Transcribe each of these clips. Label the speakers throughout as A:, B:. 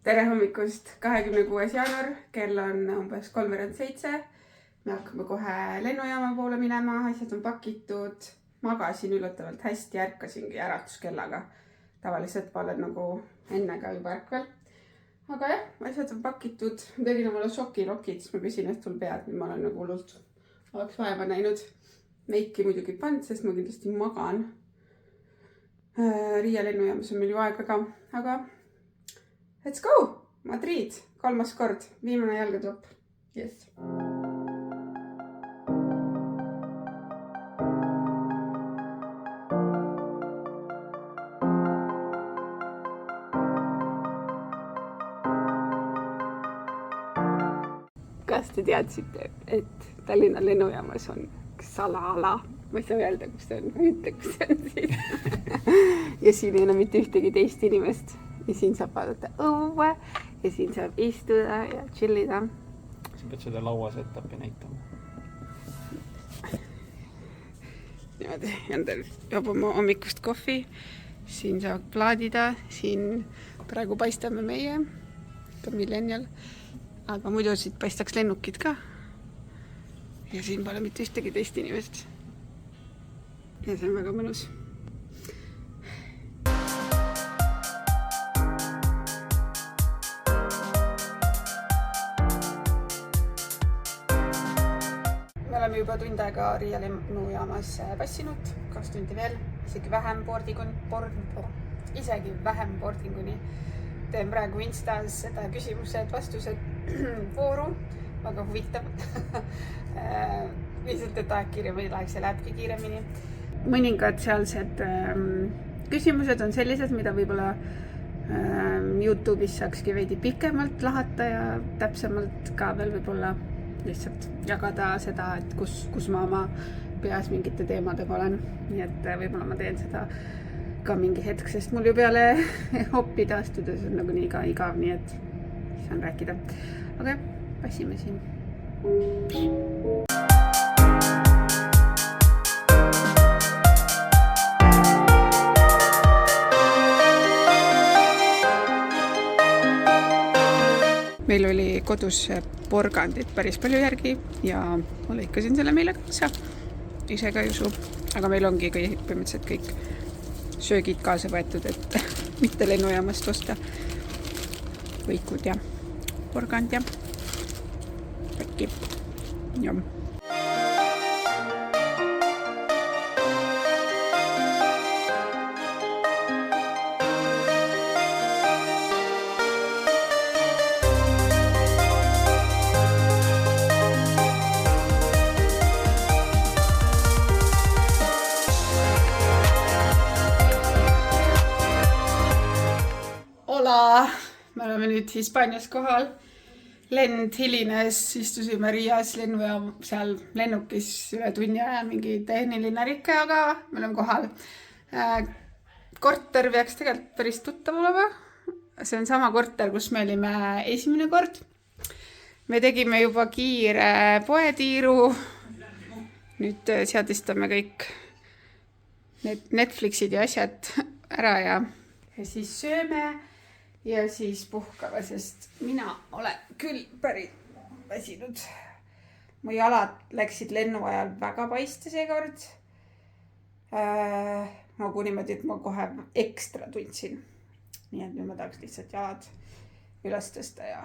A: Tere hommikust, 26. jaanuar, kell on umbes 3:07. Me hakkame kohe lennujaama poole minema, asjad on pakitud. Magasin üllatavalt hästi, ärkasingi äratuskellaga. Tavaliselt ma olen nagu enne ka juba ärkvel. Aga jah, asjad on pakitud. Ma tegin omale šokilokid, siis ma küsin õhtul pead, nüüd ma olen nagu hullult oleks vaeva näinud. Meiki muidugi pand, sest ma kindlasti magan. Riia lennujaamas on meil ju aega ka, aga let's go! Madrid, 3. kord, viimane jalgatopp. Yes. Kas te teadsite, et Tallinna lennujaamas on salaala? Ma ei saa öelda, kus see on. Ma ütle, kus see on siis. Ja siin ei ole mitte ühtegi teist inimest. Ja siin saab vaadata õue ja siin saab istuda ja chillida.
B: Sa pead seda laua setupi näitama.
A: Niimoodi, Jander joob oma hommikust kohvi. Siin saab plaadida. Siin praegu paistame meie, ka Millennial. Aga muidu siit paistaks lennukid ka. Ja siin pole mitte ühtegi teist inimest. Ja see on väga mõnus. Me oleme juba tund aega Riia lennujaamas passinud, 2 tundi veel, isegi vähem boardinguni. Teen praegu Instas seda küsimused-vastused vooru, väga huvitav. Lihtsalt, et aeg kiiremini läheks ja lähebki kiiremini. Mõningad sealsed küsimused on sellised, mida võib-olla YouTube'is saakski veidi pikemalt lahata ja täpsemalt ka veel võib-olla lihtsalt jagada seda, et kus ma oma peas mingite teemadega olen. Nii et võib-olla ma teen seda ka mingi hetk, sest mul ju peale hoppida astudes on nagu nii ka igav, nii et saan rääkida. Aga passime siin. Meil oli kodus porgandit päris palju järgi ja ma lõikasin selle meile kaasa. Ise ka ei usu. Aga meil ongi põhimõtteliselt kõik söögid kaasa võetud, et mitte lennujaamast osta. Võikud ja porgand ja päkki. Jom. Me oleme nüüd Hispaanias kohal. Lend hilines, istusime Riias lennujaam seal lennukis üle tunni aja mingi tehniline rikke, aga me oleme kohal. Korter peaks tegelikult päris tuttav olema. See on sama korter, kus me olime esimene kord. Me tegime juba kiire poetiiru. Nüüd seadistame kõik need Netflixid ja asjad ära ja siis sööme. Ja siis puhkame, sest mina olen küll päris väsinud. Mu jalad läksid lennu ajal väga paiste seekord. Nagu niimoodi, et ma kohe ekstra tundsin. Nii et nüüd ma tahaks lihtsalt jalad üles tõsta ja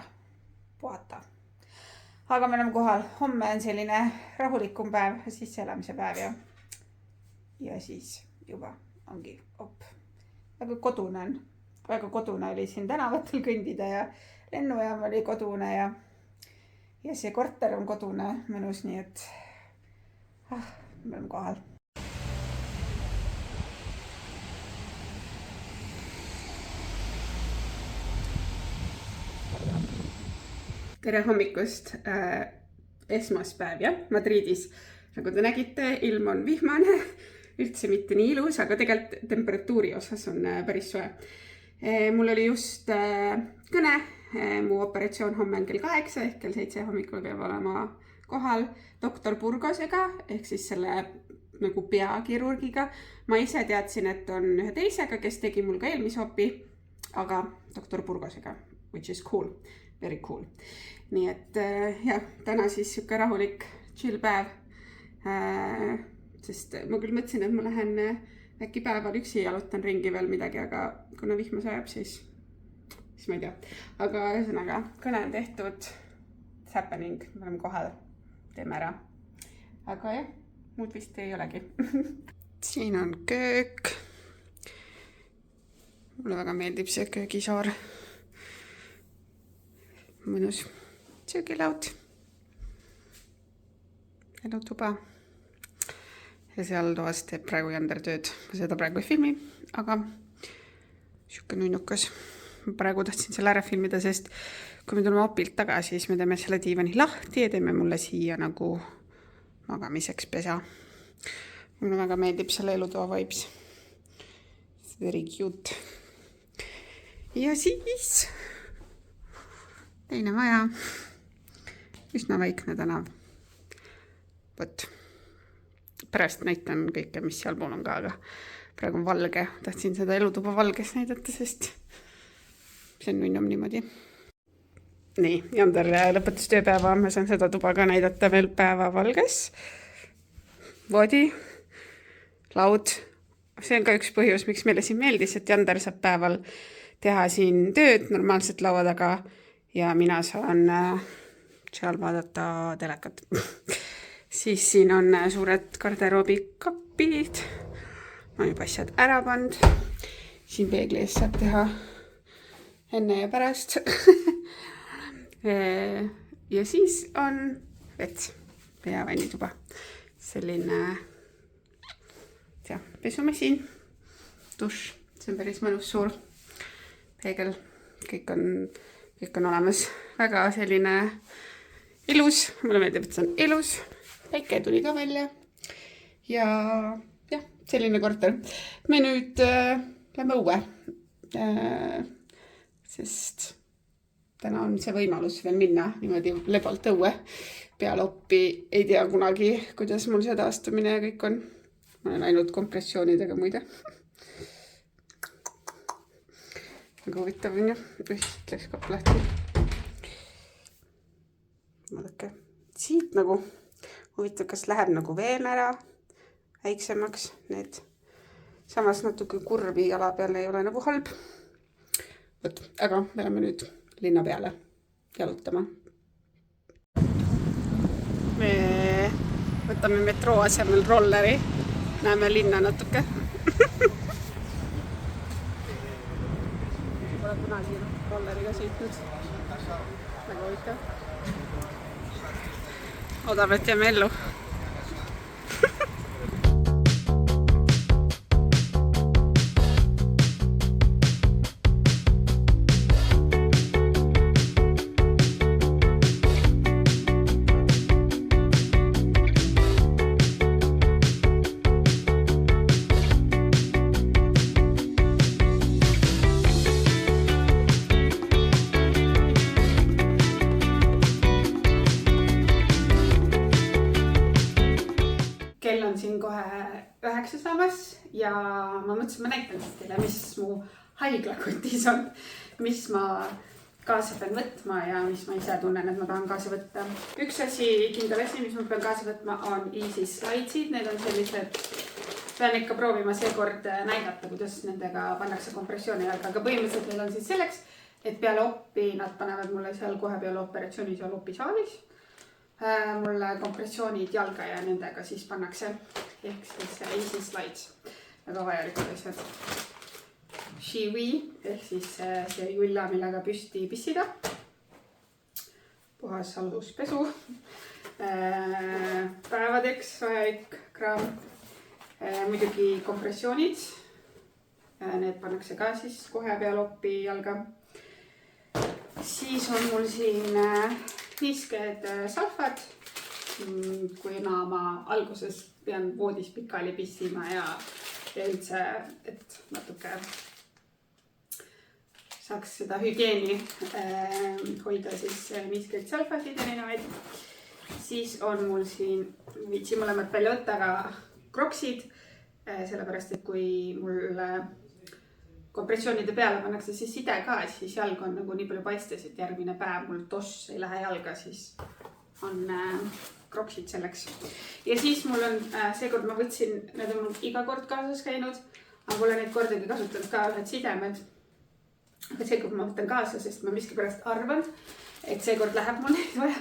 A: puhata. Aga me oleme kohal. Homme on selline rahulikum päev, sisseelamise päev ja siis juba ongi op. Väga kodune on. Väga kodune oli siin tänavatel kõndida ja lennujaam oli kodune ja see korter on kodune mõnus, nii et me oleme kohal. Tere hommikust, esmaspäev Madridis. Nagu te nägite, ilm on vihmane, üldse mitte nii ilus, aga tegelikult temperatuuri osas on päris soe. Mul oli just kõne, mu operatsioon homme on kell 8, ehk kell 7 hommikul peab olema kohal doktor Burgosega, ehk siis selle nagu peakirurgiga. Ma ise teadsin, et on ühe teisega, kes tegi mul ka eelmise opi, aga doktor Burgosega which is cool, very cool. Nii et jah, täna siis siuke rahulik chill päev. Sest ma küll mõtlesin, et ma lähen äkki päeval üksi jalutan ringi veel midagi, aga kuna vihma sajab, siis ma ei tea. Aga ühesõnaga, kõne on tehtud, it's happening, me oleme kohal, teeme ära. Aga jah, muud vist ei olegi. Siin on köök. Mulle väga meeldib see köögisaar. Mõnus söögilaud. Elutuba. Ja seal toas teeb praegu Jander tööd. Ma seda praegu ei filmi, aga siuke nunnukas. Ma praegu tahtsin selle ära filmida, sest kui me tuleme opilt tagasi, siis me teeme selle diivani lahti ja teeme mulle siia nagu magamiseks pesa. Mulle väga meeldib selle elutoa vibes. It's very cute. Ja siis teine maja. Üsna vaikne tänav. Võt. Pärast näitan kõike, mis seal pool on ka, aga praegu on valge. Tahtsin seda elutuba valges näidata, sest see on nunnum niimoodi. Nii, Jander lõpetas tööpäeva. Ma saan seda tuba ka näidata veel päeva valges. Voodi, laud. See on ka üks põhjus, miks meile siin meeldis, et Jander saab päeval teha siin tööd normaalselt laua taga ja mina saan seal vaadata telekat. Siis siin on suured garderoobikapid. Ma juba asjad ära pand. Siin peegli ees saab teha enne ja pärast. Ja siis on vets ja vannituba. Selline pesumasin, duš. See on päris mõnus suur peegel. Kõik on olemas. Väga selline ilus. Mulle meeldib, et see on ilus. Päike tuli ka välja. Ja jah, selline korter. Me nüüd lähme õue. Sest täna on see võimalus veel minna niimoodi lebalt õue. Peale oppi ei tea kunagi, kuidas mul see taastumine ja kõik on. Ma olen ainult kompressioonidega muide. Väga huvitav on ju. Läks kapp lahti. Vaadake. Siit nagu huvitav, kas läheb nagu veel ära väiksemaks. Need samas natuke kurvi jala peal ei ole nagu halb. Võt, aga me oleme nüüd linna peale jalutama. Me võtame metroo asemel rolleri. Näeme linna natuke. Pole kunagi rolleriga sõitnud. Väga huvitav. Oodame, et jääme ellu. Kell on siin kohe 9 saamas ja ma mõtlesin, ma näitan teile, mis mu haiglakotis on, mis ma kaasa pean võtma ja mis ma ise tunnen, et ma tahan kaasa võtta. Üks asi, kindel asi, mis ma pean kaasa võtma, on Easy Slidesid. Need on sellised, pean ikka proovima seekord näidata, kuidas nendega pannakse kompressiooni jalga. Aga põhimõtteliselt need on siis selleks, et peale oppi nad panevad mulle seal kohe peale operatsiooni seal opisaalis. Mulle kompressioonid jalga ja nendega siis pannakse ehk siis Easy Slides. Väga vajalikud asjad. Shiwi ehk siis see julla, millega püsti pissida. Puhas aluspesu. Päevadeks vajalik kraam. Muidugi kompressioonid. Need pannakse ka siis kohe peale oppi jalga. Siis on mul siin niisked salfad, kuna ma alguses pean voodis pikali pissima ja üldse, et natuke saaks seda hügieeni hoida, siis niiskeid salfasid erinevaid. Siis on mul siin, viitsin mõlemad välja võtta, aga kroksid, sellepärast, et kui mul kompressioonide peale pannakse siis side ka, siis jalg on nagu nii palju paistes, et järgmine päev mul toss ei lähe jalga, siis on kroksid selleks. Ja siis mul on, seekord ma võtsin, need on mul iga kord kaasas käinud, aga pole neid kordagi kasutanud ka ühed sidemed. Aga seekord ma võtan kaasa, sest ma miskipärast arvan, et seekord läheb mul neid vaja.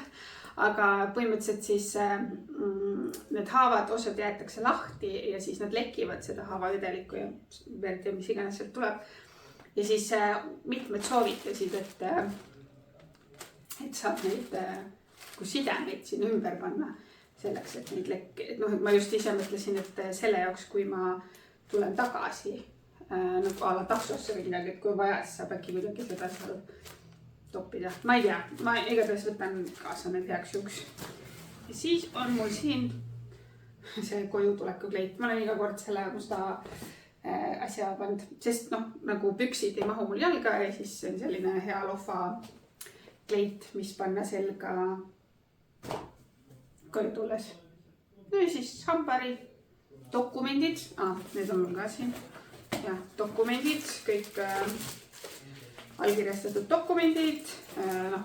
A: Aga põhimõtteliselt siis need haavad osad jäetakse lahti ja siis nad lekivad seda haavavedelikku ja verd ja mis iganes sealt tuleb. Ja siis mitmed soovitasid, et saab neid kui sidemeid sinna ümber panna selleks, et neid et ma just ise mõtlesin, et selle jaoks, kui ma tulen tagasi nagu a la taksosse või midagi, et kui vaja, siis saab äkki kuidagi seda seal toppida. Ma ei tea, ma igatahes võtan kaasa need heaks juhuks. Ja siis on mul siin see koju tuleku kleit. Ma olen iga kord selle musta asja pand, sest nagu püksid ei mahu mul jalga ja siis on selline hea lofa kleit, mis panna selga koju tulles. No ja siis hambari, dokumendid, need on mul ka siin. Ja dokumendid, kõik allkirjastatud dokumendid,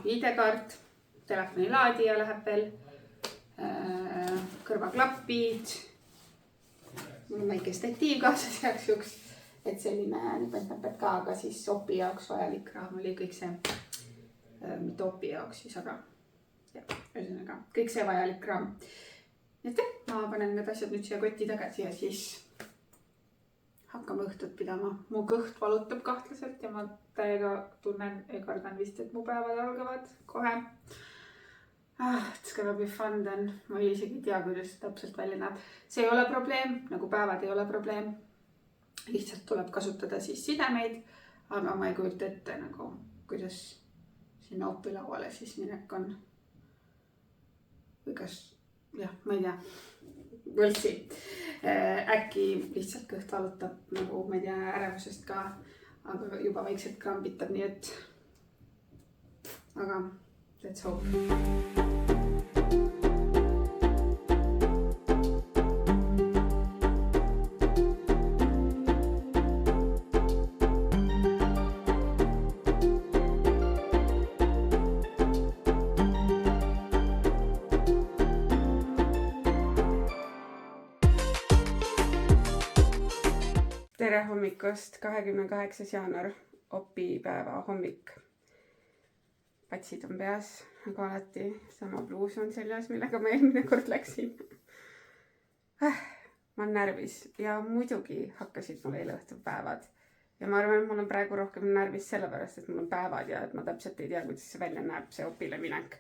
A: ID-kaart, telefoni laadija läheb veel, kõrvaklapid, mul on väike statiiv kaasas heaks juhuks, et selline nipet-näpet ka, aga siis opi jaoks vajalik raam oli kõik see, mitte opi jaoks siis, aga ühesõnaga kõik see vajalik raam. Et ma panen need asjad nüüd siia kotti tagasi ja siis hakkame õhtut pidama. Mu kõht valutab kahtlaselt ja ma täiega tunnen ja kardan vist, et mu päevad algavad kohe. It's gonna be fun then. Ma isegi ei tea, kuidas täpselt välja näeb. See ei ole probleem, nagu päevad ei ole probleem. Lihtsalt tuleb kasutada siis sidemeid, aga ma ei kujuta ette, nagu, kuidas sinna opilauale siis minek on. Või kas, ma ei tea. Võltsi. Äkki lihtsalt kõht valutab, nagu ma ei tea, ärevusest ka, aga juba vaikselt krambitab, nii et aga let's hope. Tere hommikust, 28. jaanuar, opipäeva hommik. Patsid on peas, nagu alati sama bluus on seljas, millega ma eelmine kord läksin. Ma olen närvis ja muidugi hakkasid mul eile õhtul päevad. Ja ma arvan, et mul on praegu rohkem närvis sellepärast, et mul on päevad ja et ma täpselt ei tea, kuidas see välja näeb, see opile minek.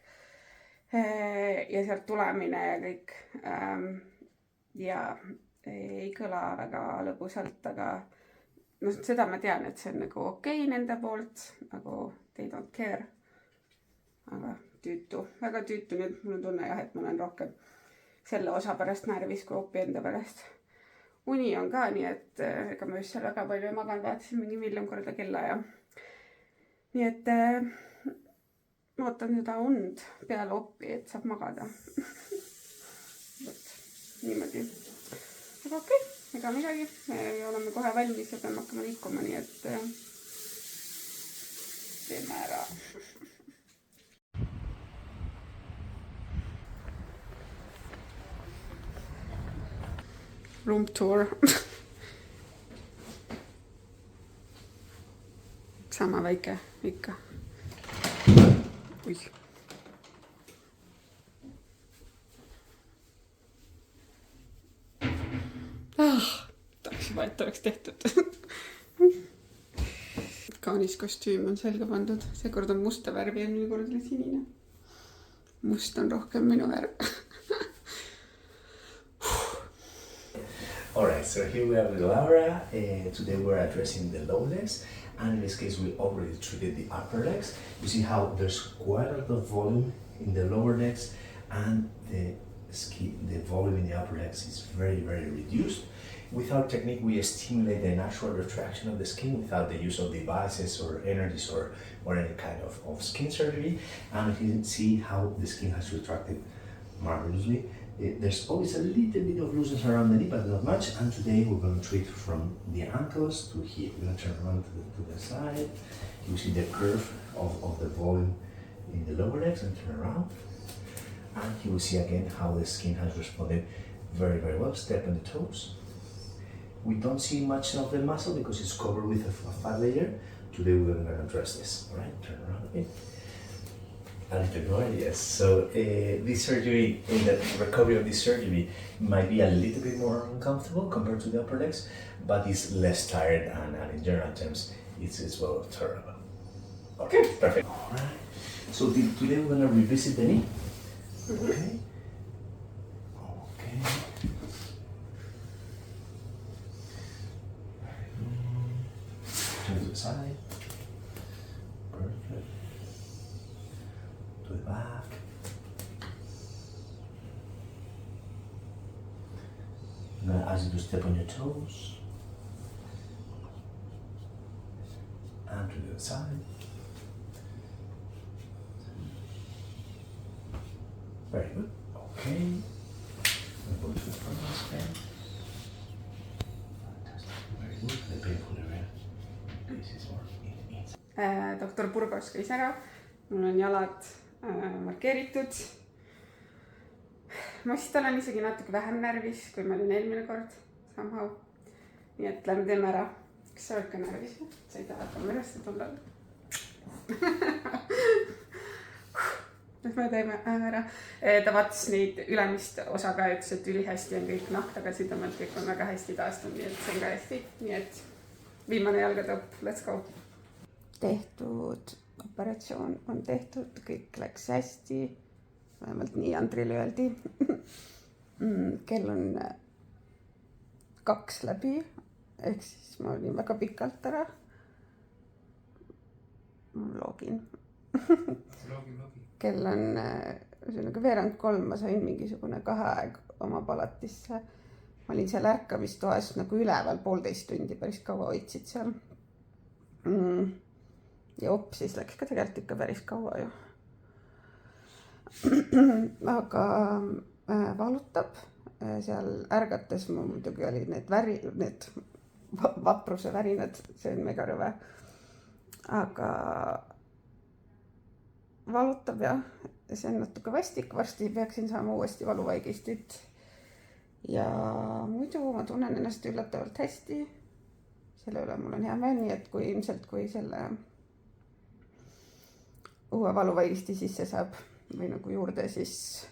A: Ja sealt tulemine ja kõik. Ja ei kõla väga lõbusalt, aga seda ma tean, et see on nagu okei nende poolt, nagu they don't care. Aga tüütu, väga tüütu, nüüd mul on tunne jah, et ma olen rohkem selle osa pärast närvis kui opi enda pärast. Uni on ka nii, et ega ma just seal väga palju ei maganud, vaatasin mingi 1 000 000 korda kella ja nii, et ma ootan seda und peale oppi, et saab magada. Niimoodi. Aga okei, ega midagi, me oleme kohe valmis ja peame hakkama liikuma, nii et teeme ära. Room tour. Sama väike ikka. Oih. Tahaks juba, et oleks tehtud. Kaunis kostüüm on selga pandud. See kord on musta värvi ja nüüd kord oli sinine. Must on rohkem minu värv.
C: Alright, so here we are with Laura. Today we're addressing the low legs, and in this case we already treated the upper legs. You see how there's quite a lot of volume in the lower legs, and the volume in the upper legs is very, very reduced. With our technique, we stimulate the natural retraction of the skin without the use of devices or energies or any kind of skin surgery. And you can see how the skin has retracted marvelously. There's always a little bit of looseness around the knee, but not much. And today we're going to treat from the ankles to here. We're going to turn around to the side. You see the curve of the volume in the lower legs, and turn around. And you will see again how the skin has responded very, very well. Step on the toes. We don't see much of the muscle because it's covered with a fat layer. Today we're going to address this. All right, turn around a bit. A little bit more, yes. So this surgery, in the recovery of this surgery, might be a little bit more uncomfortable compared to the upper legs, but it's less tired, and in general terms, it's well tolerable. Okay, perfect. All right. So today we're going to revisit the knee. Okay. Okay. Turn to the side. Perfect. To the back. I'm going to ask you to step on your toes. And to the other side. Very good. Okay. We'll go to the front again. Fantastic. Very good. The painful area. This is more inside.
A: Doktor Burgos käis ära, mul on jalad markeeritud. Ma vist olen isegi natuke vähem närvis, kui ma olin eelmine kord somehow. Nii et lähme teeme ära. Kas sa oled ka närvis? Sa ei taha kaamerasse tulla. Nüüd me teeme ära. Ta vaatas neid ülemist osa ka, ütles, et ülihästi on kõik nahk tagasidõmmelt, kõik on väga hästi taastunud, nii et see on ka hästi. Nii et viimane jalgatopp, let's go. Tehtud, operatsioon on tehtud, kõik läks hästi. Vähemalt nii Andrile öeldi. Kell on 2 läbi, ehk siis ma olin väga pikalt ära. Login. Kell on veerand 3, ma sain mingisugune 2 aeg oma palatisse. Ma olin seal ärkamistoas nagu üleval 1,5 tundi, päris kaua hoidsid seal. Ja siis läks ka tegelikult ikka päris kaua ju. Aga valutab. Seal ärgates mul muidugi oli need vapruse värinad, see on mega rõve. Aga valutab jah, see on natuke vastik, varsti peaksin saama uuesti valuvaigistit. Ja muidu ma tunnen ennast üllatavalt hästi. Selle üle mul on hea meel, nii et kui selle uue valuvaigisti sisse saab või nagu juurde, siis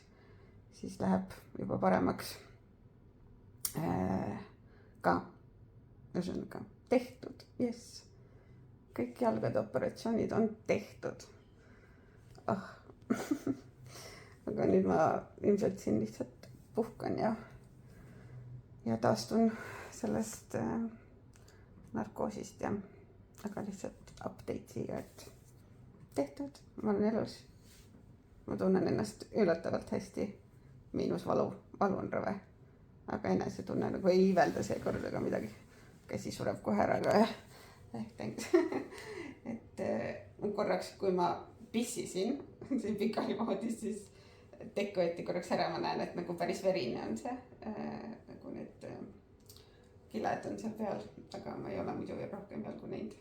A: läheb juba paremaks. Ka ühesõnaga tehtud, yes. Kõik jalgade operatsioonid on tehtud. Aga nüüd ma ilmselt siin lihtsalt puhkan ja taastun sellest narkoosist ja aga lihtsalt update siia, et tehtud, ma olen elus. Ma tunnen ennast üllatavalt hästi, miinus valu on rõve, aga enesetunne nagu ei iivelda seekord ega midagi. Käsi sureb kohe ära ka thanks. Et korraks, kui ma pissisin, siin pikali moodi, siis tekk võeti korraks ära, ma näen, et nagu päris verine on see, nagu need kiled on seal peal, aga ma ei ole muidu veel rohkem jalgu näinud.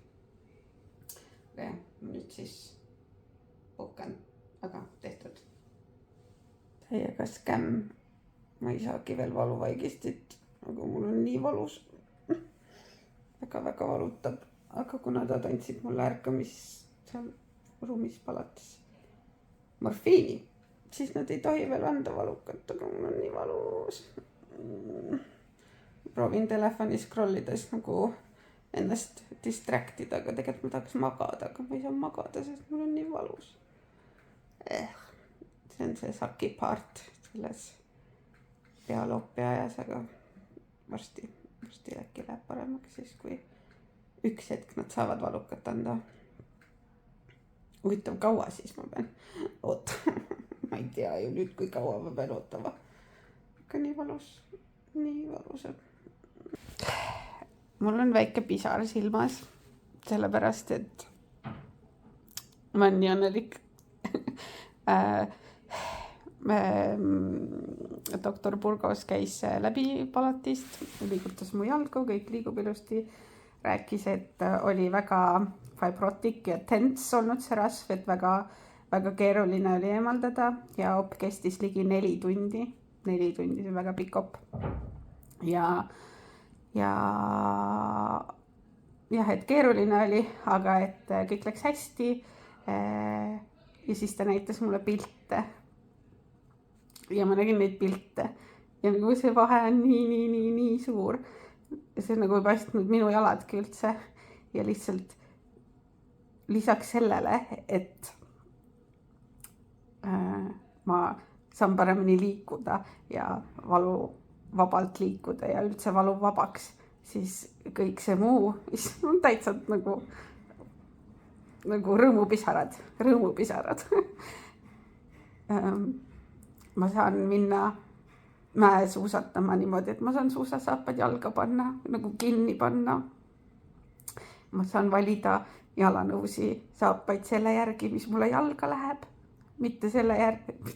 A: Aga jah, nüüd siis puhkan, aga tehtud. Täiega skämm, ma ei saagi veel valuvaigistit, aga mul on nii valus. Väga valutab, aga kuna ta tantsid mulle ärkamis seal ruumis palates morfiini, siis nad ei tohi veel anda valukat, aga mul on nii valus. Proovin telefoni scrollides nagu ennast distractida, aga tegelikult ma tahaks magada, aga ma ei saa magada, sest mul on nii valus. See on see saki part selles pealoopi ajas, aga varsti äkki läheb paremaks, siis kui üks hetk nad saavad valukat anda. Huvitav kaua siis ma pean ootama. Ma ei tea ju nüüd, kui kaua ma pean ootama. Aga nii valus. Mul on väike pisar silmas, sellepärast, et ma olen nii õnnelik. doktor Burgos käis läbi palatist, liigutas mu jalgu, kõik liigub ilusti. Rääkis, et oli väga fibrotic ja tense olnud see rasv, et väga, väga keeruline oli eemaldada ja op kestis ligi 4 tundi. 4 tundi, see on väga pikk op. Ja jah, et keeruline oli, aga et kõik läks hästi. Ja siis ta näitas mulle pilte. Ja ma nägin neid pilte. Ja nagu see vahe on nii suur. Ja see nagu ei paistnud minu jaladki üldse. Ja lihtsalt lisaks sellele, et ma saan paremini liikuda ja valuvabalt liikuda ja üldse valuvabaks, siis kõik see muu on täitsa nagu rõõmupisarad. Ma saan minna mäesuusatama niimoodi, et ma saan suusasaapad jalga panna, nagu kinni panna. Ma saan valida jalanõusi saapaid selle järgi, mis mulle jalga läheb. Mitte selle järgi,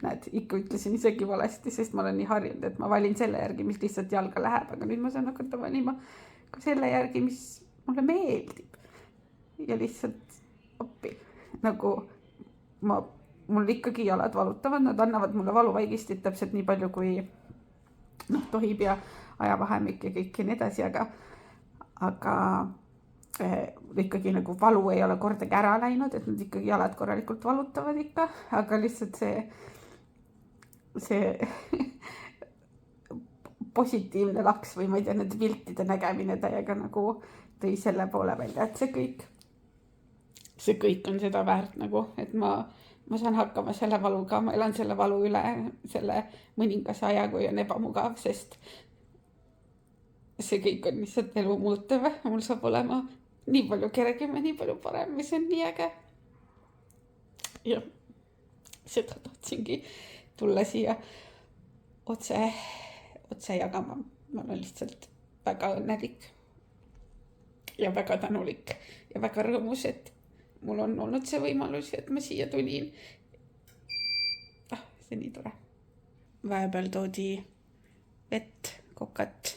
A: näed, ikka ütlesin isegi valesti, sest ma olen nii harjunud, et ma valin selle järgi, mis lihtsalt jalga läheb, aga nüüd ma saan hakata valima ka selle järgi, mis mulle meeldib. Ja lihtsalt appi, nagu mul ikkagi jalad valutavad, nad annavad mulle valuvaigistit täpselt nii palju, kui tohib ja ajavahemik ja kõik ja nii edasi, aga ikkagi nagu valu ei ole kordagi ära läinud, et nad ikkagi jalad korralikult valutavad ikka, aga lihtsalt see positiivne laks või ma ei tea, nende piltide nägemine täiega nagu tõi selle poole välja, et see kõik on seda väärt nagu, et ma saan hakkama selle valuga, ma elan selle valu üle selle mõningase aja, kui on ebamugav, sest see kõik on lihtsalt elu muutev, mul saab olema nii palju kergem ja nii palju parem ja see on nii äge. Ja seda tahtsingi tulla siia otse jagama. Ma olen lihtsalt väga õnnelik ja väga tänulik ja väga rõõmus, et mul on olnud see võimalus, et ma siia tulin. See nii tore. Vahepeal toodi vett, kokat,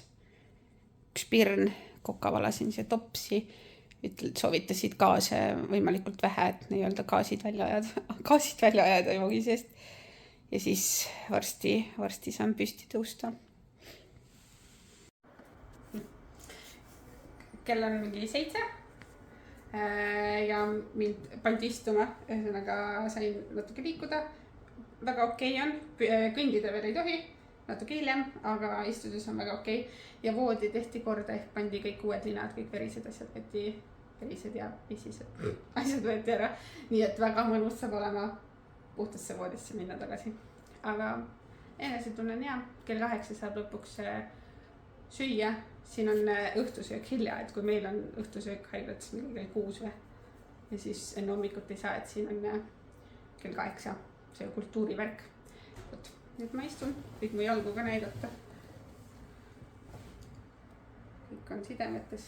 A: üks pirn, koka valasin see topsi. Soovitasid gaase võimalikult vähe, et nii-öelda gaasid välja ajada joogi seest. Ja siis varsti saan püsti tõusta. Kell on mingi 7 ja mind pandi istuma, ühesõnaga sain natuke liikuda. Väga okei on, kõndida veel ei tohi, natuke hiljem, aga istudes on väga okei. Ja voodi tehti korda, ehk pandi kõik uued linad, kõik verised ja pisised asjad võeti ära. Nii et väga mõnus saab olema puhtasse voodisse minna tagasi. Aga enese tunnen hea, kell 8 saab lõpuks süüa. Siin on õhtusöök hilja, et kui meil on õhtusöök haiglates mingi kell 6 või. Ja siis enne hommikut ei saa, et siin on kell 8 see kultuurivärk. Nüüd ma istun, võid mu jalgu ka näidata. Kõik on sidemetes.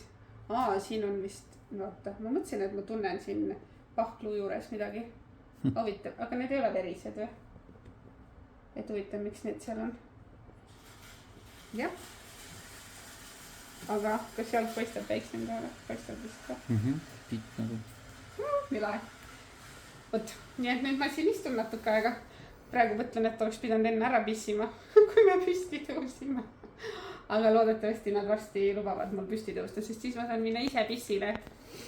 A: Siin on vist, vaata, ma mõtlesin, et ma tunnen siin pahklu juures midagi. Huvitav, aga need ei ole verised või? Et huvitav, miks need seal on? Jah. Aga kas jalg paistab väiksem ka? Paistab vist ka?
B: Pikk nagu.
A: Milae. Võt, nii et nüüd ma siin istun natuke aega. Praegu mõtlen, et oleks pidanud enne ära pissima, kui me püsti tõusime. Aga loodetavasti nad varsti lubavad mul püsti tõusta, sest siis ma saan minna ise pissile.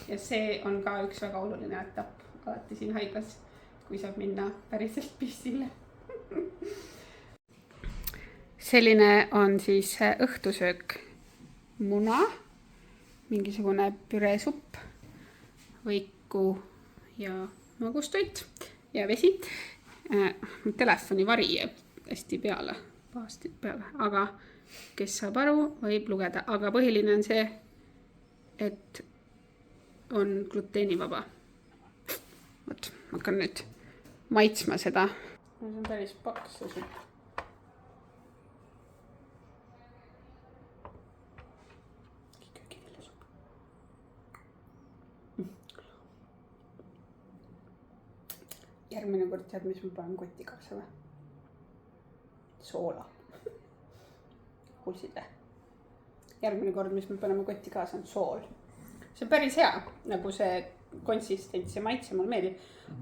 A: Ja see on ka üks väga oluline etapp alati siin haiglas, kui saab minna päriselt pissile. Selline on siis õhtusöök. Muna, mingisugune püresupp, võiku ja magustoit ja vesi. Telefoni vari hästi peale, pahasti peale, aga kes saab aru, võib lugeda. Aga põhiline on see, et on gluteenivaba. Võt, ma hakkan nüüd maitsma seda. See on päris paks see supp. Järgmine kord tead, mis ma panen kotti kaasa või? Soola. Kuulsid või? Järgmine kord, mis me paneme kotti kaasa, on sool. See on päris hea, nagu see konsistents ja maitse mulle meeldib,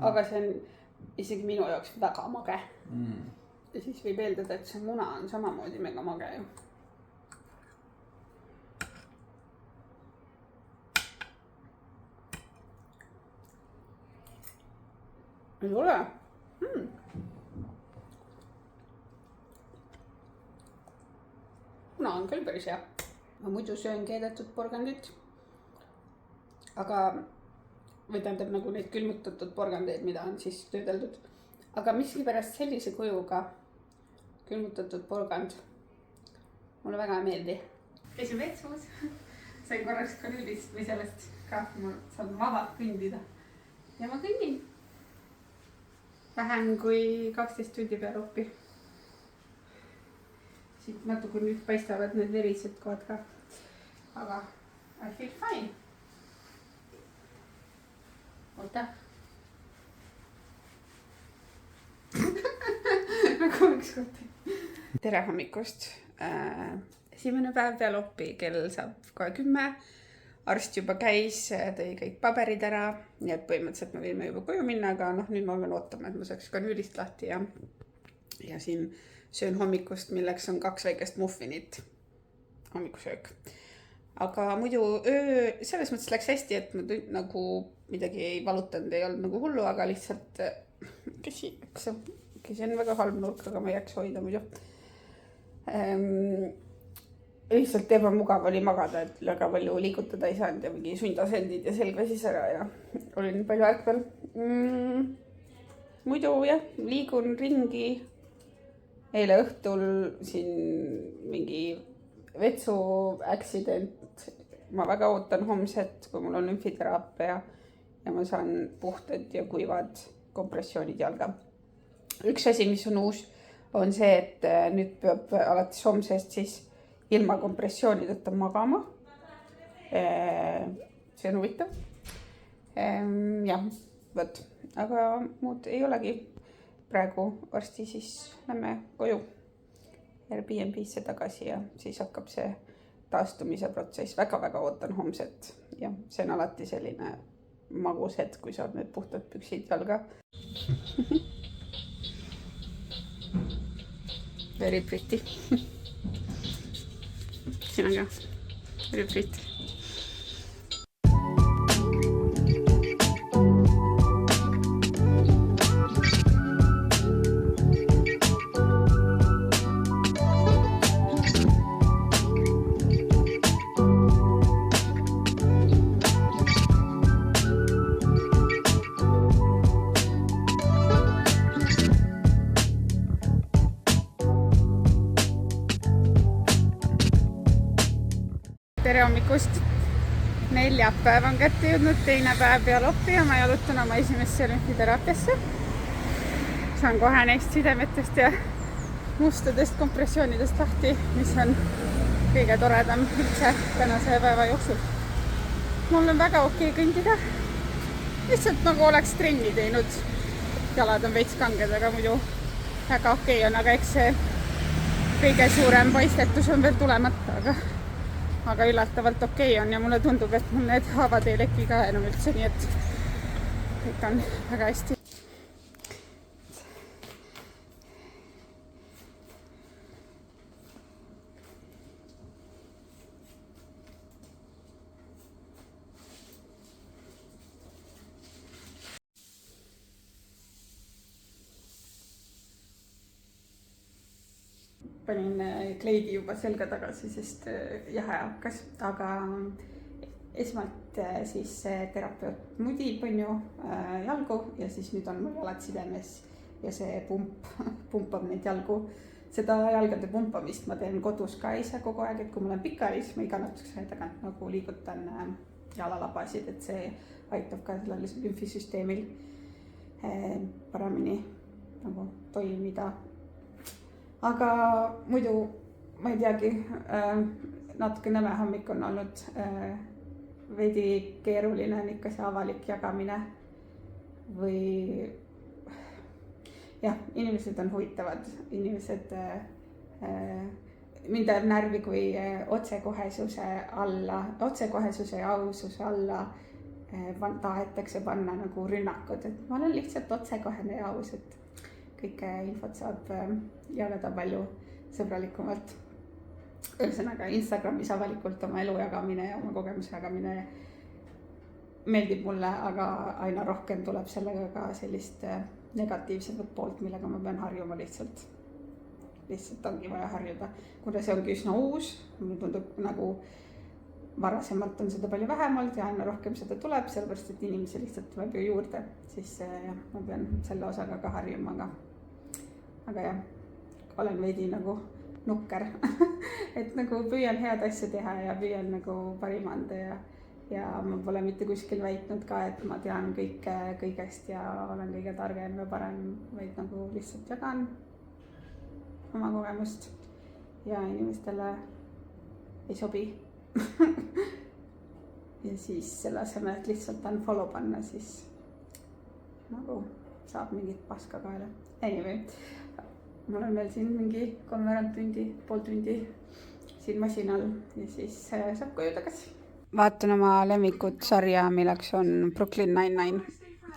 A: aga see on isegi minu jaoks väga mage. Ja siis võib eeldada, et see muna on samamoodi mega mage ju. Ei ole. Muna on küll päris hea. Ma muidu söön keedetud porgandit. Aga, või tähendab nagu neid külmutatud porgandeid, mida on siis töödeldud. Aga miskipärast sellise kujuga külmutatud porgand mulle väga ei meeldi. Käisin vetsus, sain korraks kanüülist või sellest ka, ma saan vabalt kõndida. Ja ma kõnnin vähem kui 12 tundi peale oppi. Siit natuke nüüd paistavad need verised kohad ka. Aga I feel fine. Oota. Nagu üks kohti. Tere hommikust. Esimene päev peale oppi, kell saab kohe 10. Arst juba käis, tõi kõik paberid ära. Nii et põhimõtteliselt me võime juba koju minna, aga nüüd ma olen ootama, et ma saaks kanüülist lahti ja siin söön hommikust, milleks on 2 väikest muffinit. Hommikusöök. Aga muidu selles mõttes läks hästi, et ma nagu midagi ei valutanud, ei olnud nagu hullu, aga lihtsalt see on väga halb nurk, aga ma ei jääks hoida muidu. Lihtsalt ebamugav oli magada, et väga palju liigutada ei saanud ja mingi sundasendid ja selg väsis ära ja olin palju ärkvel. Muidu jah, liigun ringi. Eile õhtul siin mingi vetsu accident. Ma väga ootan homset, kui mul on lümfiteraapia ja ma saan puhtad ja kuivad kompressioonid jalga. Üks asi, mis on uus, on see, et nüüd peab alates homsest siis ilma kompressioonideta magama. See on huvitav. Jah, võt. Aga muud ei olegi. Praegu varsti siis lähme koju Airbnb-sse tagasi ja siis hakkab see taastumise protsess. Väga-väga ootan homset. Ja see on alati selline magus hetk, kui saab need puhtad püksid jalga. Very pretty. Siin on ka very pretty. Tere hommikust! Neljapäev on kätte jõudnud, teine päev peale oppi ja ma jalutan oma esimesse lümfiteraapiasse. Saan kohe neist sidemetest ja mustadest kompressioonidest lahti, mis on kõige toredam üldse tänase päeva jooksul. Mul on väga okei kõndida. Lihtsalt nagu oleks trenni teinud. Jalad on veits kanged, aga muidu väga okei on, aga eks see kõige suurem paistetus on veel tulemata, aga üllatavalt okei on ja mulle tundub, et mul need haavad ei leki ka enam üldse, nii et kõik on väga hästi. Panin kleidi juba selga tagasi, sest jahe hakkas, aga esmalt siis terapeut mudib jalgu ja siis nüüd on mul jalad sidemes ja see pumpab neid jalgu. Seda jalgade pumpamist ma teen kodus ka ise kogu aeg, et kui mul on pikali, siis ma iga natukese tagant nagu liigutan jalalabasid, et see aitab ka sellele lümfisüsteemil paremini nagu toimida. Aga muidu ma ei teagi, natuke nõme hommik on olnud, veidi keeruline on ikka see avalik jagamine või jah, inimesed on huvitavad, inimesed mind ajab närvi, kui otsekohesuse ja aususe alla tahetakse panna nagu rünnakud, et ma olen lihtsalt otsekohene ja aus, et kõike infot saab jagada palju sõbralikumalt. Ühesõnaga Instagramis avalikult oma elu jagamine ja oma kogemuse jagamine meeldib mulle, aga aina rohkem tuleb sellega ka sellist negatiivset poolt, millega ma pean harjuma lihtsalt ongi vaja harjuda, kuna see ongi üsna uus, mulle tundub nagu varasemalt on seda palju vähem olnud ja aina rohkem seda tuleb, sellepärast et inimesi lihtsalt tuleb ju juurde, siis jah, ma pean selle osaga ka harjuma, aga jah, olen veidi nagu nukker et nagu püüan head asja teha ja püüan nagu parima anda ja ma pole mitte kuskil väitnud ka, et ma tean kõigest ja olen kõige targem ja parem, vaid nagu lihtsalt jagan oma kogemust ja inimestele ei sobi ja siis selle asemel, et lihtsalt unfollow panna, siis nagu saab mingit paska kaela. Anyway, mul on veel siin mingi 3/2 tundi siin masinal ja siis saab koju tagasi. Vaatan oma lemmikut sarja, milleks on Brooklyn Nine-Nine.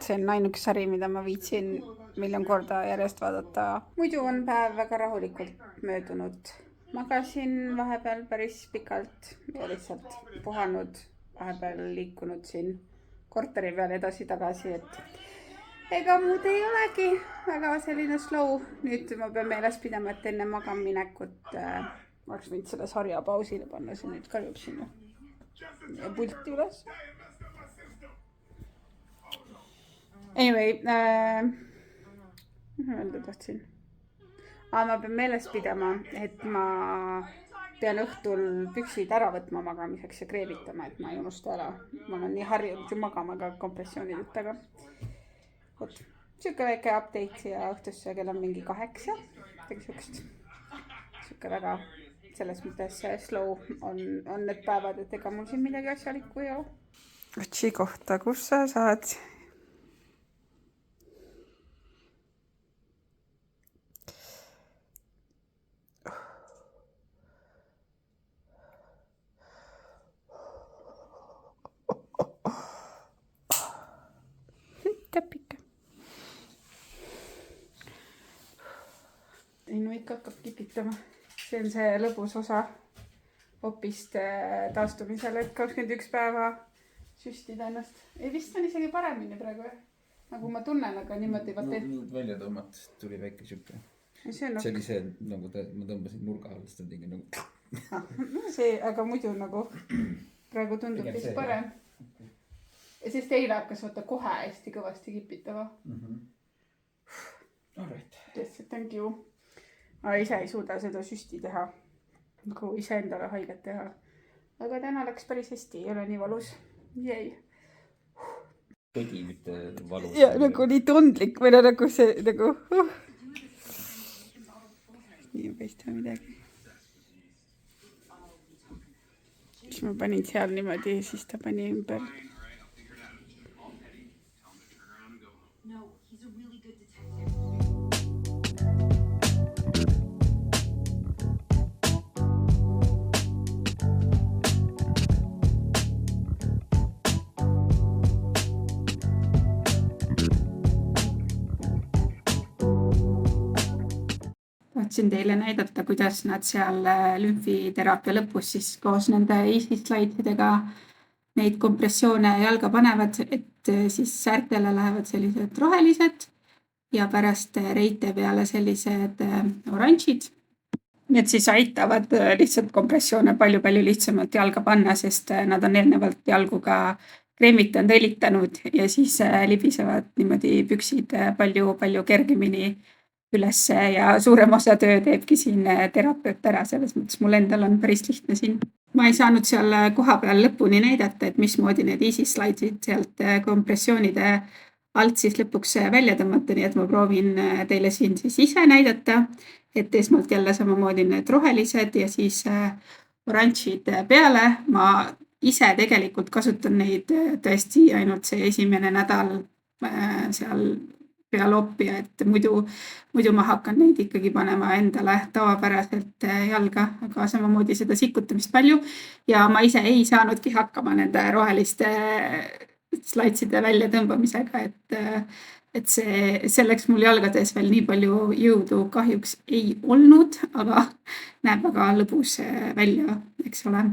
A: See on ainuke sari, mida ma viitsin miljon korda järjest vaadata. Muidu on päev väga rahulikult möödunud. Magasin vahepeal päris pikalt ja lihtsalt puhanud, vahepeal liikunud siin korteri peal edasi-tagasi, et ega muud ei olegi, väga selline slow. Nüüd ma pean meeles pidama, et enne magamaminekut oleks võinud selle sarja pausile panna, see nüüd karjub sinna ja pulti üles. Anyway, ma öelda tahtsin. Ma pean meeles pidama, et ma pean õhtul püksid ära võtma magamiseks ja kreevitama, et ma ei unusta ära. Ma olen nii harjunud ju magama ka kompressioonidega. Vot, siuke väike update ja õhtusse kell on mingi 8. Siuke väga selles mõttes slow on need päevad, et ega mul siin midagi asjalikku ei ole. Otsi kohta, kus sa saad? Täpike. Ei no ikka hakkab kipitama. See on see lõbus osa opist taastumisel, et 21 päeva süstida ennast. Ei vist on isegi paremini praegu, nagu ma tunnen, aga niimoodi vaata.
B: Välja tõmmat tuli väike siuke.
A: See
B: oli see, nagu ma tõmbasin nurga all, seda tegi nagu.
A: See, aga muidu nagu praegu tundub vist parem. Sest eile hakkas vaata kohe hästi kõvasti kipitama.
B: Alright.
A: Yes, thank you. Ma ise ei suuda seda süsti teha, nagu ise endale haiget teha. Aga täna läks päris hästi, ei ole nii valus. Jäi.
B: Tegi mitte valus.
A: Ja nagu nii tundlik või nagu see nagu... Nii ei paista midagi. Siis ma panin seal niimoodi ja siis ta pani ümber. Tahtsin teile näidata, kuidas nad seal lümfiteraapia lõpus siis koos nende easy slaididega neid kompressioone jalga panevad, et siis säärtele lähevad sellised rohelised ja pärast reite peale sellised oranžid. Need siis aitavad lihtsalt kompressioone palju lihtsamalt jalga panna, sest nad on eelnevalt jalgu ka kreemitanud, õlitanud ja siis libisevad niimoodi püksid palju kergemini ülesse ja suurem osa töö teebki siin terapeut ära, selles mõttes mul endal on päris lihtne siin. Ma ei saanud seal koha peal lõpuni näidata, et mismoodi need easy slaidid sealt kompressioonide alt siis lõpuks välja tõmmata, nii et ma proovin teile siin siis ise näidata, et esmalt jälle samamoodi need rohelised ja siis oranžid peale. Ma ise tegelikult kasutan neid tõesti ainult see esimene nädal seal peale oppia, et muidu ma hakkan neid ikkagi panema endale tavapäraselt jalga, aga samamoodi seda sikutamist palju ja ma ise ei saanudki hakkama nende roheliste slaitside välja tõmbamisega, et selleks mul jalgades veel nii palju jõudu kahjuks ei olnud, aga näeb väga lõbus välja, eks ole.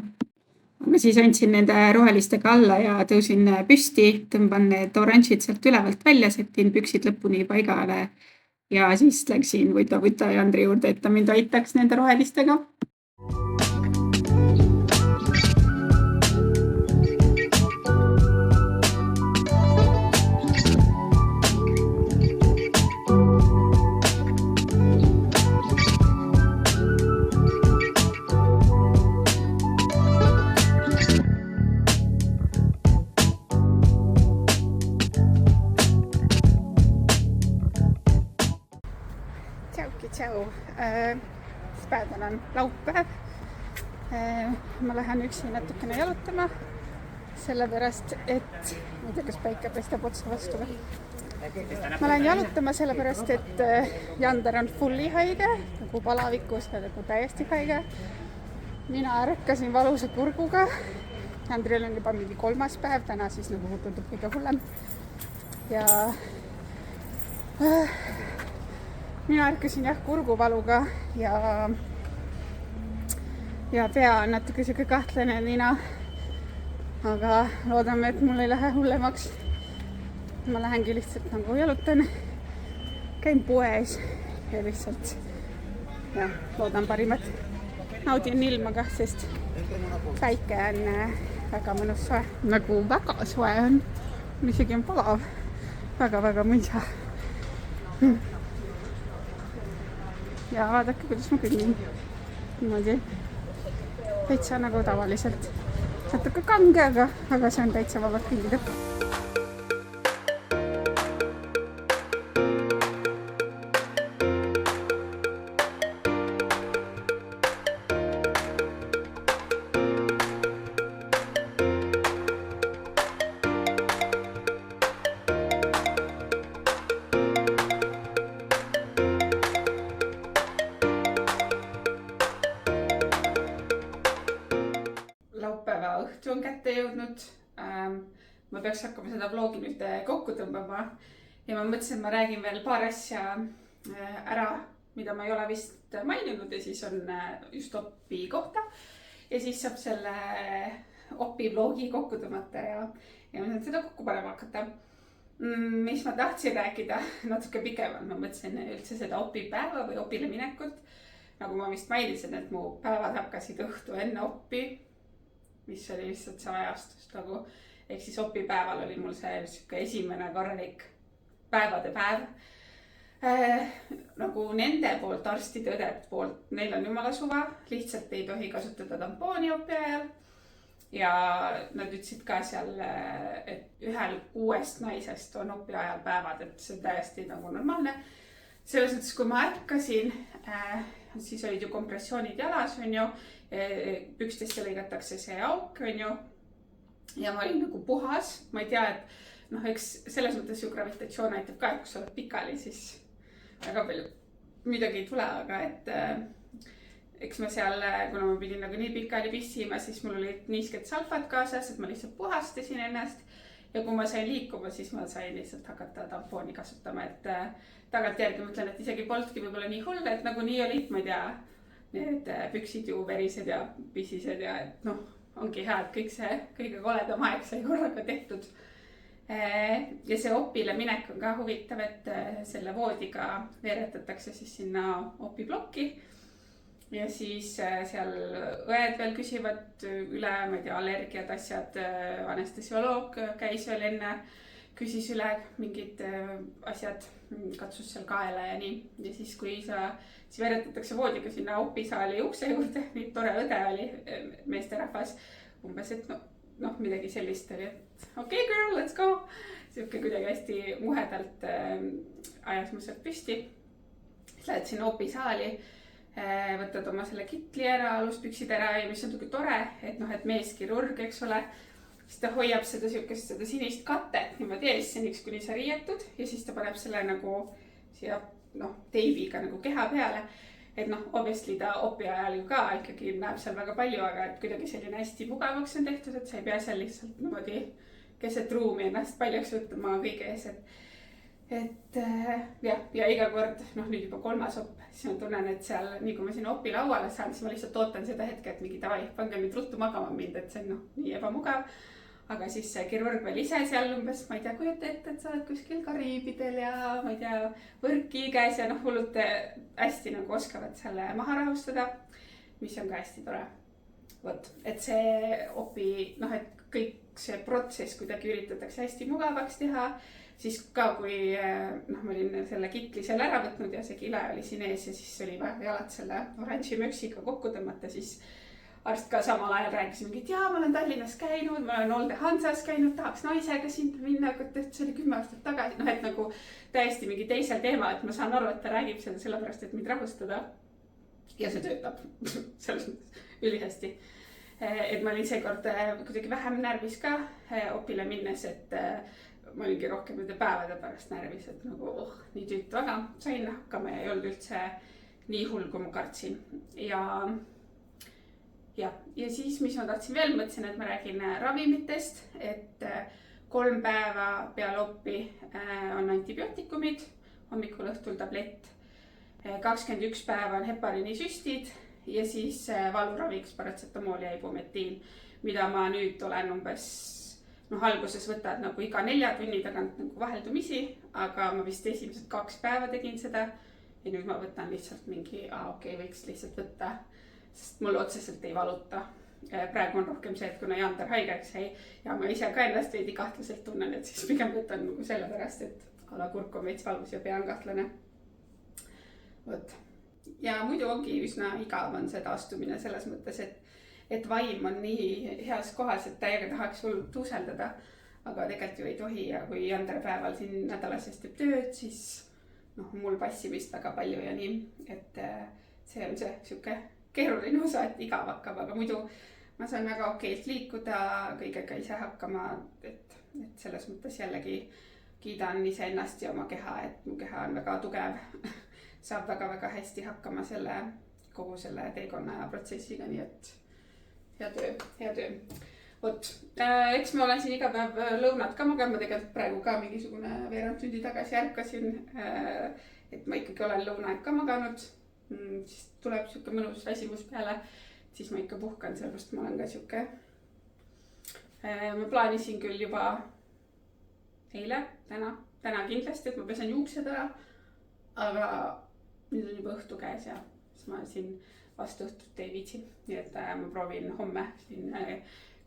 A: Aga siis andsin nende rohelistega alla ja tõusin püsti, tõmban need oranžid sealt ülevalt välja, settin püksid lõpuni paigale ja siis läksin Vuta Jandri juurde, et ta mind aitaks nende rohelistega. Tšau. Päev on laupäev. Ma lähen üksi natukene jalutama, sellepärast, et ma ei tea, kas päike paistab otsa vastu või. Ma lähen jalutama sellepärast, et Jander on fulli haige, nagu palavikus ja nagu täiesti haige. Mina ärkasin valusa kurguga. Jandril on juba mingi 3. päev, täna siis nagu tundub kõige hullem. Mina ärkasin kurguvaluga ja pea on natuke siuke kahtlane nina, aga loodame, et mul ei lähe hullemaks. Ma lähengi lihtsalt nagu jalutan, käin poes ja lihtsalt loodan parimat. Naudin ilmaga, sest päike on väga mõnus soe, nagu väga soe on, isegi on palav, väga mõisa. Ja vaadake, kuidas ma kõnnin. Niimoodi. Täitsa nagu tavaliselt. Natuke kange, aga see on täitsa vabalt kõndida. Laupäeva õhtu on kätte jõudnud. Ma peaks hakkama seda vlogi nüüd kokku tõmbama ja ma mõtlesin, et ma räägin veel paar asja ära, mida ma ei ole vist maininud ja siis on just opi kohta ja siis saab selle opi vlogi kokku tõmmata ja ma saan seda kokku panema hakata. Mis ma tahtsin rääkida natuke pikemalt, ma mõtlesin üldse seda opipäeva või opile minekut. Nagu ma vist mainisin, et mu päevad hakkasid õhtu enne oppi, mis oli lihtsalt see ajastus nagu, ehk siis opipäeval oli mul see esimene korralik päevade päev. Nagu nende poolt, arstide õdede poolt, neil on jumala suva, lihtsalt ei tohi kasutada tampooni opi ajal. Ja nad ütlesid ka seal, et 1-6 naisest on opi ajal päevad, et see täiesti nagu normaalne. Selles mõttes, kui ma ärkasin, siis olid ju kompressioonid jalas, on ju, pükstesse lõigatakse see auk, on ju, ja ma olin nagu puhas. Ma ei tea, et eks selles mõttes ju gravitatsioon aitab ka, et kui sa oled pikali, siis väga palju midagi ei tule, aga et eks ma seal, kuna ma pidin nagu nii pikali pissima, siis mul olid niisked salfad kaasas, et ma lihtsalt puhastasin ennast ja kui ma sain liikuma, siis ma sain lihtsalt hakata tampooni kasutama, et tagantjärgi mõtlen, et isegi polnudki võib-olla nii hull, et nagu nii olid, ma ei tea, need püksid ju verised ja pisised ja et ongi hea, et kõik see kõige koledam aeg sai korraga tehtud. Ja see opile minek on ka huvitav, et selle voodiga veeretatakse siis sinna opiblokki ja siis seal õed veel küsivad üle, ma ei tea, allergiad, asjad, anestesioloog käis veel enne, küsis üle mingid asjad, katsus seal kaela ja nii. Ja siis kui siis veeretatakse voodiga sinna opisaali ukse juurde, nii tore õde oli, meesterahvas, umbes, et midagi sellist oli, et okay girl, let's go. Siuke kuidagi hästi muhedalt ajas mu sealt püsti. Siis lähed sinna opisaali, võtad oma selle kitli ära, aluspüksid ära ja mis on tore, et meeskirurg, eks ole, siis ta hoiab seda sinist katet niimoodi ees seniks, kuni sa riietud ja siis ta paneb selle nagu siia teibiga nagu keha peale. Et obviously ta opi ajal ju ka ikkagi näeb seal väga palju, aga et kuidagi selline hästi mugavaks on tehtud, et sa ei pea seal lihtsalt niimoodi keset ruumi ennast paljaks võtma kõige ees, et ja iga kord, nüüd juba 3. opp, siis ma tunnen, et seal, nii kui ma sinna opi lauale saan, siis ma lihtsalt ootan seda hetke, et mingi davai, pange nüüd ruttu magama mind, et see on nii ebamugav. Aga siis see kirurg veel ise seal umbes, ma ei tea, kujuta ette, et sa oled kuskil Kariibidel ja ma ei tea, võrki käes ja hullult hästi nagu oskavad selle maha rahustada, mis on ka hästi tore. Vot, et see opi, et kõik see protsess kuidagi üritatakse hästi mugavaks teha, siis ka kui ma olin selle kitli seal ära võtnud ja see kile oli siin ees ja siis oli vaja jalad selle oranži möksiga kokku tõmmata, siis arst ka samal ajal rääkis mingi, et jaa, ma olen Tallinnas käinud, ma olen Olde Hansas käinud, tahaks naisega sinna minna, et see oli 10 aastat tagasi, et nagu täiesti mingi teisel teema, et ma saan aru, et ta räägib seda sellepärast, et mind rahustada. Ja see töötab selles mõttes ülihästi. Et ma olin seekord kuidagi vähem närvis ka opile minnes, et ma olingi rohkem nende päevade pärast närvis, et nagu nii tüütu, aga sain hakkama ja ei olnud üldse nii hull, kui ma kartsin. Ja siis, mis ma tahtsin veel, mõtlesin, et ma räägin ravimitest, et 3 päeva peale oppi on antibiootikumid, hommikul õhtul tablett, 21 päeva on hepariinisüstid ja siis valuraviks paratsetamool ja ibumetiin, mida ma nüüd olen umbes, alguses võtad nagu iga 4 tunni tagant nagu vaheldumisi, aga ma vist esimesed 2 päeva tegin seda ja nüüd ma võtan lihtsalt mingi, võiks lihtsalt võtta, sest mul otseselt ei valuta. Praegu on rohkem see, et kuna Jander haigeks jäi ja ma ise ka ennast veidi kahtlaselt tunnen, et siis pigem võtan nagu sellepärast, et kurk on veits valus ja pea on kahtlane. Vot. Ja muidu ongi üsna igav on see taastumine selles mõttes, et vaim on nii heas kohas, et täiega tahaks hullult tuuseldada, aga tegelikult ju ei tohi ja kui Jander päeval siin nädalasest teeb tööd, siis mul passimist väga palju ja nii, et see on see siuke keeruline osa, et igav hakkab, aga muidu ma saan väga okeilt liikuda, kõigega ise hakkama, et selles mõttes jällegi kiidan iseennast ja oma keha, et mu keha on väga tugev, saab väga-väga hästi hakkama kogu selle teekonna ja protsessiga, nii et hea töö. Vot, eks ma olen siin iga päev lõunat ka maganud, ma tegelikult praegu ka mingisugune veerand tundi tagasi ärkasin, et ma ikkagi olen lõunaid ka maganud. Siis tuleb siuke mõnus väsimus peale, siis ma ikka puhkan, sellepärast ma olen ka siuke. Ma plaanisin küll juba eile, täna kindlasti, et ma pesen juuksed ära, aga nüüd on juba õhtu käes ja siis ma siin vastu õhtut ei viitsi, nii et ma proovin homme siin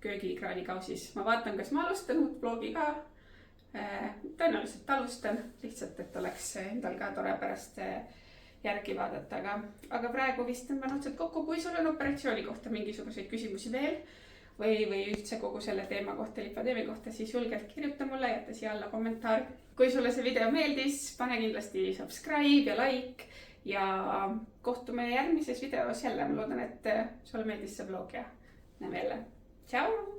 A: köögikraani kausis. Ma vaatan, kas ma alustan uut blogi ka, tõenäoliselt alustan, lihtsalt, et oleks endal ka tore pärast järgi vaadata, aga praegu vist tõmban otsad kokku, kui sul on operatsiooni kohta mingisuguseid küsimusi veel või üldse kogu selle teema kohta, lipodeemia kohta, siis julgelt kirjuta mulle, jätta siia alla kommentaar. Kui sulle see video meeldis, pane kindlasti subscribe ja like ja kohtume järgmises videos jälle. Ma loodan, et sulle meeldis see vlog ja näeme jälle. Ciao!